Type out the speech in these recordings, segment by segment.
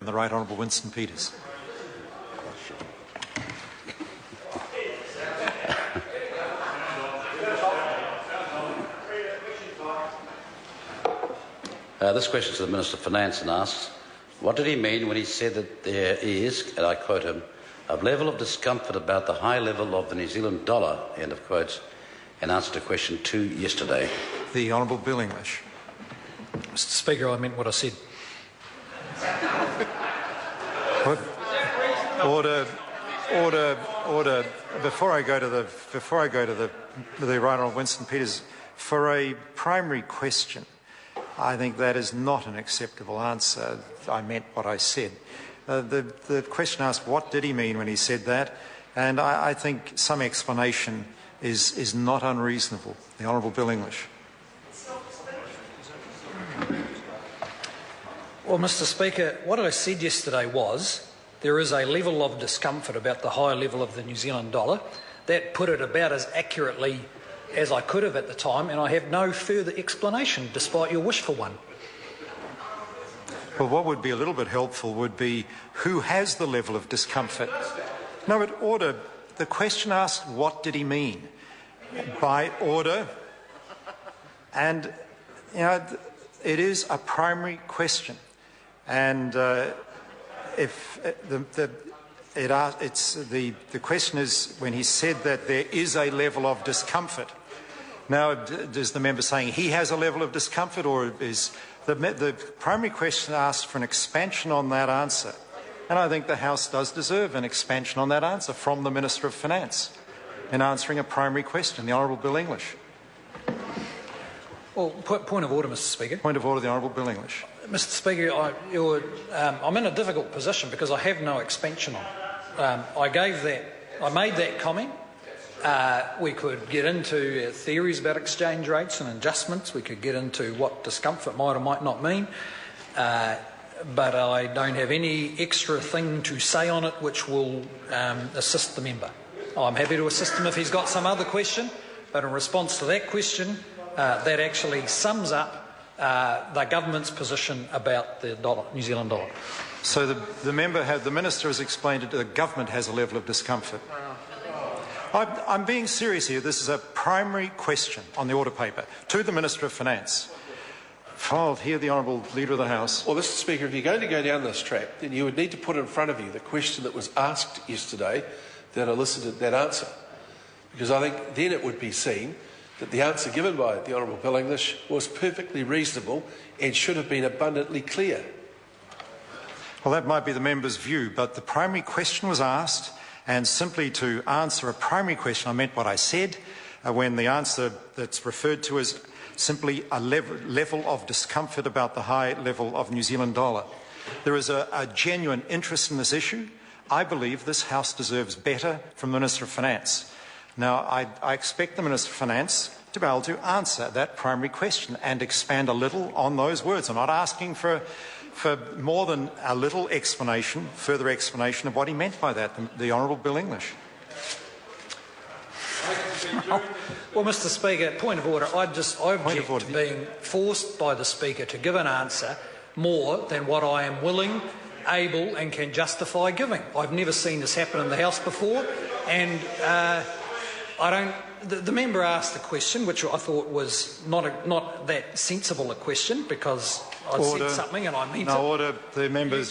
The Right Honourable Winston Peters. This question is to the Minister of Finance and asks, what did he mean when he said that there is, and I quote him, a level of discomfort about the high level of the New Zealand dollar, end of quotes, in answer to question 2 yesterday? The Honourable Bill English. Mr. Speaker, I meant what I said. Order. Before I go to the Right Honourable Winston Peters, for a primary question, I think that is not an acceptable answer. I meant what I said. The question asked, what did he mean when he said that? And I think some explanation is not unreasonable. The Honourable Bill English. Well, Mr. Speaker, what I said yesterday was there is a level of discomfort about the high level of the New Zealand dollar. That put it about as accurately as I could have at the time, and I have no further explanation, despite your wish for one. Well, what would be a little bit helpful would be who has the level of discomfort. No, but order. The question asked, what did he mean? By order. And, you know, it is a primary question. And if the question is when he said that there is a level of discomfort. Now, is the member saying he has a level of discomfort, or is the primary question asked for an expansion on that answer? And I think the House does deserve an expansion on that answer from the Minister of Finance in answering a primary question. The Honourable Bill English. Well, point of order, Mr. Speaker. Point of order, the Honourable Bill English. Mr. Speaker, I'm in a difficult position because I have no expansion on it. I made that comment. We could get into theories about exchange rates and adjustments. We could get into what discomfort might or might not mean. But I don't have any extra thing to say on it which will assist the member. I'm happy to assist him if he's got some other question, but in response to that question, that actually sums up the government's position about the dollar, New Zealand dollar. So the Minister has explained that the government has a level of discomfort. I'm being serious here. This is a primary question on the order paper to the Minister of Finance. I'll hear the Honourable Leader of the House. Well, Mr. Speaker, if you're going to go down this track, then you would need to put in front of you the question that was asked yesterday that elicited that answer. Because I think then it would be seen that the answer given by the Honourable Bill English was perfectly reasonable and should have been abundantly clear. Well, that might be the member's view, but the primary question was asked, and simply to answer a primary question, I meant what I said, when the answer that's referred to is simply a level of discomfort about the high level of New Zealand dollar. There is a genuine interest in this issue. I believe this House deserves better from the Minister of Finance. Now, I expect the Minister of Finance to be able to answer that primary question and expand a little on those words. I'm not asking for more than a little explanation, further explanation of what he meant by that, the Honourable Bill English. Well, Mr. Speaker, point of order. I object to being forced by the Speaker to give an answer more than what I am willing, able and can justify giving. I've never seen this happen in the House before, and the member asked a question which I thought was not that sensible a question, because I said something and I meant it. No, order. The member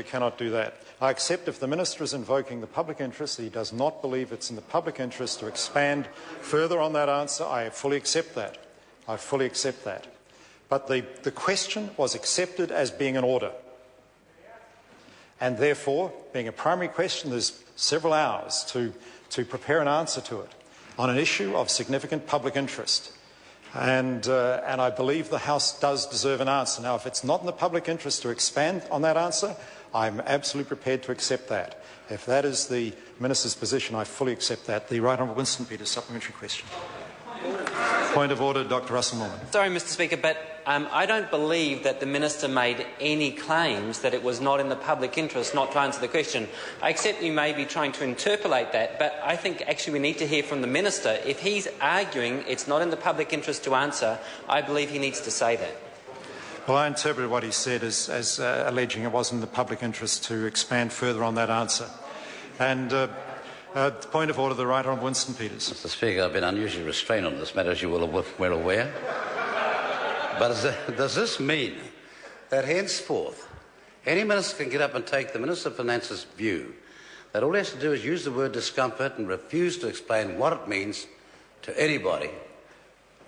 cannot do that. I accept if the Minister is invoking the public interest, he does not believe it's in the public interest to expand further on that answer. I fully accept that. I fully accept that. But the question was accepted as being an order. And therefore, being a primary question, there's several hours to prepare an answer to it on an issue of significant public interest. And I believe the House does deserve an answer. Now, if it's not in the public interest to expand on that answer, I'm absolutely prepared to accept that. If that is the Minister's position, I fully accept that. The Right Honourable Winston Peters, supplementary question. Point of order, Dr. Russell-Norman. Sorry, Mr. Speaker, but I don't believe that the Minister made any claims that it was not in the public interest not to answer the question. I accept you may be trying to interpolate that, but I think actually we need to hear from the Minister. If he's arguing it's not in the public interest to answer, I believe he needs to say that. Well, I interpreted what he said as alleging it wasn't in the public interest to expand further on that answer. And point of order, the Right Honourable Winston Peters. Mr. Speaker, I've been unusually restrained on this matter, as you will be well aware. But does this mean that henceforth any minister can get up and take the Minister of Finance's view that all he has to do is use the word discomfort and refuse to explain what it means to anybody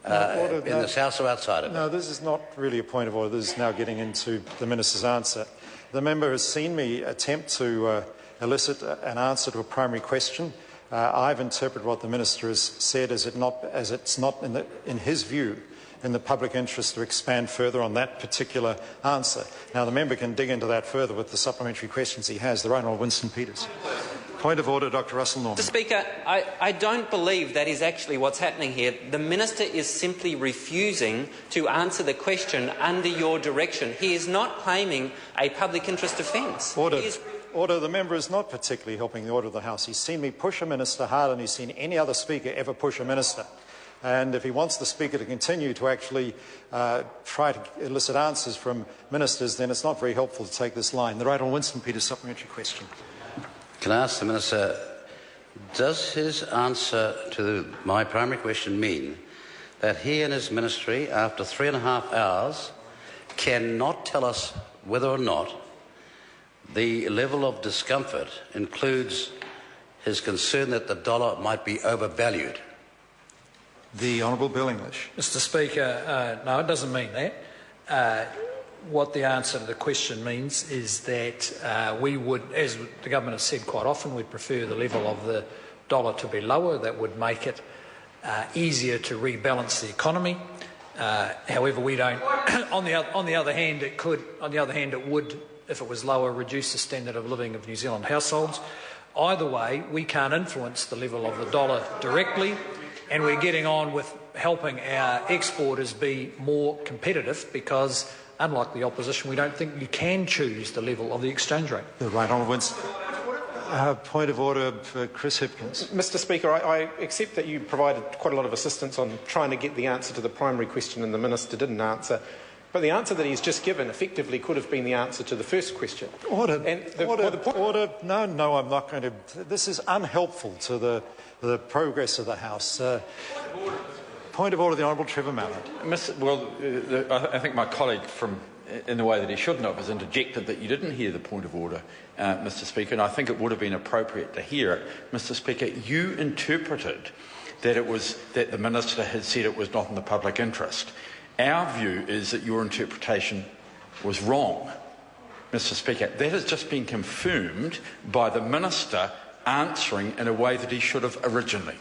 in this House or outside of it? No, this is not really a point of order. This is now getting into the Minister's answer. The member has seen me attempt to elicit an answer to a primary question. I've interpreted what the Minister has said as it's not in his view in the public interest to expand further on that particular answer. Now, the member can dig into that further with the supplementary questions he has. The Right Honourable Winston Peters. Point of order, Dr. Russell Norman. Mr. Speaker, I don't believe that is actually what's happening here. The Minister is simply refusing to answer the question under your direction. He is not claiming a public interest offence. Order. The member is not particularly helping the order of the House. He's seen me push a minister harder than he's seen any other speaker ever push a minister. And if he wants the Speaker to continue to actually try to elicit answers from ministers, then it's not very helpful to take this line. The Right Honourable Winston Peters, supplementary question. Can I ask the Minister, does his answer to my primary question mean that he and his ministry, after 3.5 hours, cannot tell us whether or not the level of discomfort includes his concern that the dollar might be overvalued? The Honourable Bill English. Mr. Speaker, no, it doesn't mean that. What the answer to the question means is that we would, as the government has said quite often, we'd prefer the level of the dollar to be lower. That would make it easier to rebalance the economy. However, we don't. On the other hand, it could. On the other hand, it would, if it was lower, reduce the standard of living of New Zealand households. Either way, we can't influence the level of the dollar directly, and we're getting on with helping our exporters be more competitive because, unlike the opposition, we don't think you can choose the level of the exchange rate. The Right Honourable Winston. Point of order for Chris Hipkins. Mr. Speaker, I accept that you provided quite a lot of assistance on trying to get the answer to the primary question and the Minister didn't answer. But the answer that he's just given effectively could have been the answer to the first question. Order. Order. No, I'm not going to. This is unhelpful to the progress of the House. Point of order, the Honourable Trevor Mallard. I think my colleague, in the way that he shouldn't have, has interjected that you didn't hear the point of order, Mr. Speaker, and I think it would have been appropriate to hear it. Mr. Speaker, you interpreted that the Minister had said it was not in the public interest. Our view is that your interpretation was wrong, Mr. Speaker. That has just been confirmed by the Minister answering in a way that he should have originally.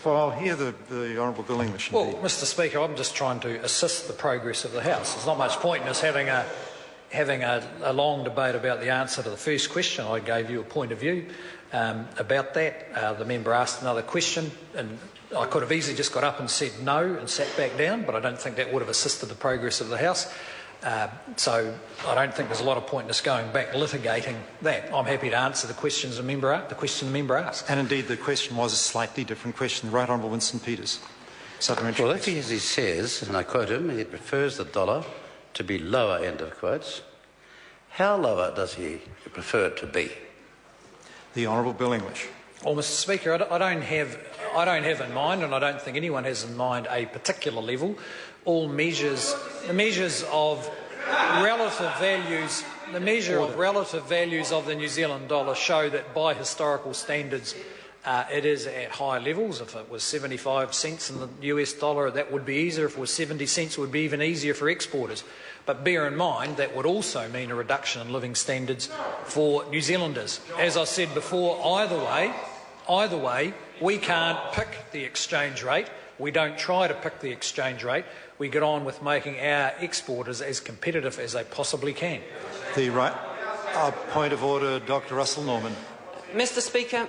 Well, I'll hear the Honourable Bill English. Indeed. Well, Mr. Speaker, I'm just trying to assist the progress of the House. There's not much point in us having a long debate about the answer to the first question. I gave you a point of view about that. The member asked another question, and I could have easily just got up and said no and sat back down, but I don't think that would have assisted the progress of the House. So I don't think there's a lot of point in us going back litigating that. I'm happy to answer the question the member asked. And indeed, the question was a slightly different question. The Right Honourable Winston Peters. Supplementary. Well, if he, as he says, and I quote him, he prefers the dollar to be lower, end of quotes, how lower does he prefer it to be? The Honourable Bill English. Well, Mr. Speaker, I don't have in mind, and I don't think anyone has in mind, a particular level. All measures, the measures of relative values, the measure of relative values of the New Zealand dollar show that by historical standards it is at high levels. If it was 75 cents in the US dollar, that would be easier. If it was 70 cents, it would be even easier for exporters. But bear in mind, that would also mean a reduction in living standards for New Zealanders. As I said before, either way, we can't pick the exchange rate. We don't try to pick the exchange rate. We get on with making our exporters as competitive as they possibly can. The right. Point of order, Dr. Russell Norman. Mr. Speaker,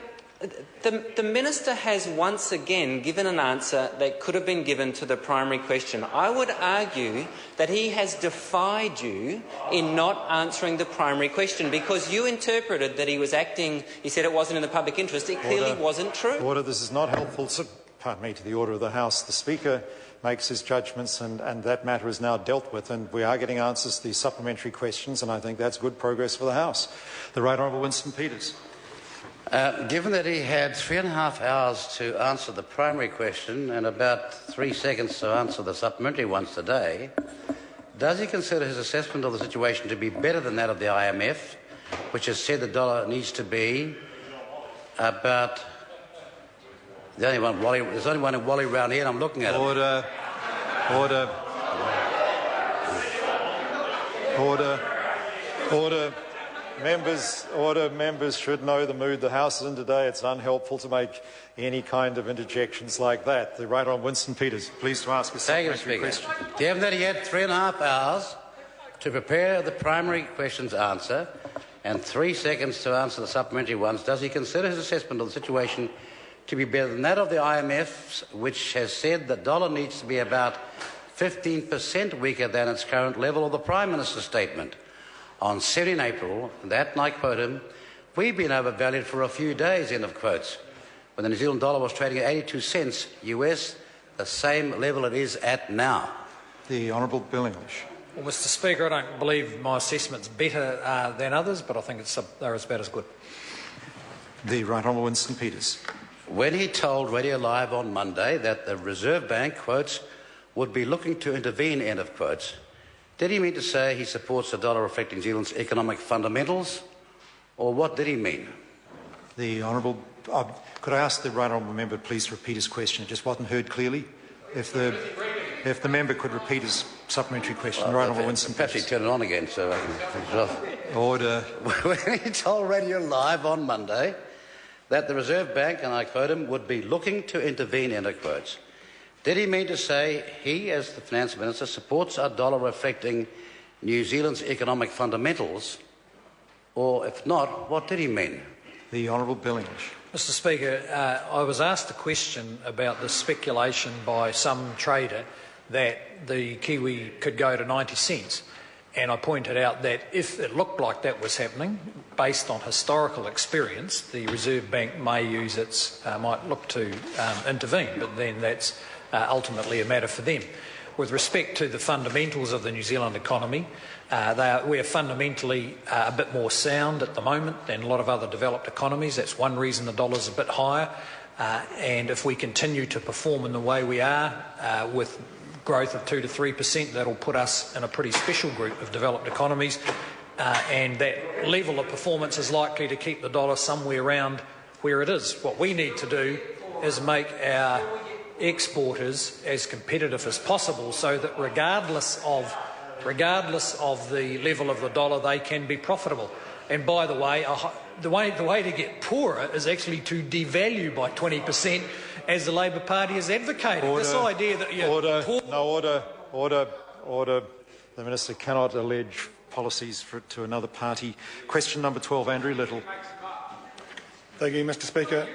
the Minister has once again given an answer that could have been given to the primary question. I would argue that he has defied you in not answering the primary question because you interpreted that he was acting, he said it wasn't in the public interest. It clearly wasn't true. Order. This is not helpful to the order of the House. The Speaker makes his judgments, and that matter is now dealt with, and we are getting answers to these supplementary questions, and I think that's good progress for the House. The Right Honourable Winston Peters. Given that he had 3.5 hours to answer the primary question and about 3 seconds to answer the supplementary ones today, does he consider his assessment of the situation to be better than that of the IMF, which has said the dollar needs to be about... There's only one in Wally round here, and I'm looking at it. Order. Members should know the mood the House is in today. It's unhelpful to make any kind of interjections like that. The Right Honourable Winston Peters, pleased to ask a supplementary question. Given that he had 3.5 hours to prepare the primary question's answer and 3 seconds to answer the supplementary ones, does he consider his assessment of the situation to be better than that of the IMF, which has said the dollar needs to be about 15% weaker than its current level, or the Prime Minister's statement on 17 April that, and I quote him, "We've been overvalued for a few days," end of quotes, when the New Zealand dollar was trading at 82 cents US, the same level it is at now? The Honourable Bill English. Well, Mr Speaker, I don't believe my assessment's better than others, but I think they're about as good. The Right Honourable Winston Peters. When he told Radio Live on Monday that the Reserve Bank, quotes, would be looking to intervene, end of quotes, did he mean to say he supports the dollar reflecting New Zealand's economic fundamentals, or what did he mean? The Honourable... could I ask the Right Honourable Member please repeat his question? It just wasn't heard clearly. If the member could repeat his supplementary question. The Right Honourable Winston Perhaps he Peters. turn it on again so I can finish it off. Order. When he told Radio Live on Monday that the Reserve Bank, and I quote him, would be looking to intervene, end of quotes, did he mean to say he, as the Finance Minister, supports a dollar reflecting New Zealand's economic fundamentals? Or if not, what did he mean? The Honourable Bill English. Mr Speaker, I was asked a question about the speculation by some trader that the Kiwi could go to 90 cents. And I pointed out that if it looked like that was happening, based on historical experience, the Reserve Bank might look to intervene, but then that's ultimately a matter for them. With respect to the fundamentals of the New Zealand economy, we are fundamentally a bit more sound at the moment than a lot of other developed economies. That's one reason the dollar's a bit higher. And if we continue to perform in the way we are, with growth of 2 to 3%, that'll put us in a pretty special group of developed economies, and that level of performance is likely to keep the dollar somewhere around where it is. What we need to do is make our exporters as competitive as possible so that regardless of the level of the dollar, they can be profitable. And by the way, the way to get poorer is actually to devalue by 20%, as the Labor Party has advocated. Order, this idea that you're order. The Minister cannot allege policies to another party. Question number 12, Andrew Little. Thank you, Mr Speaker.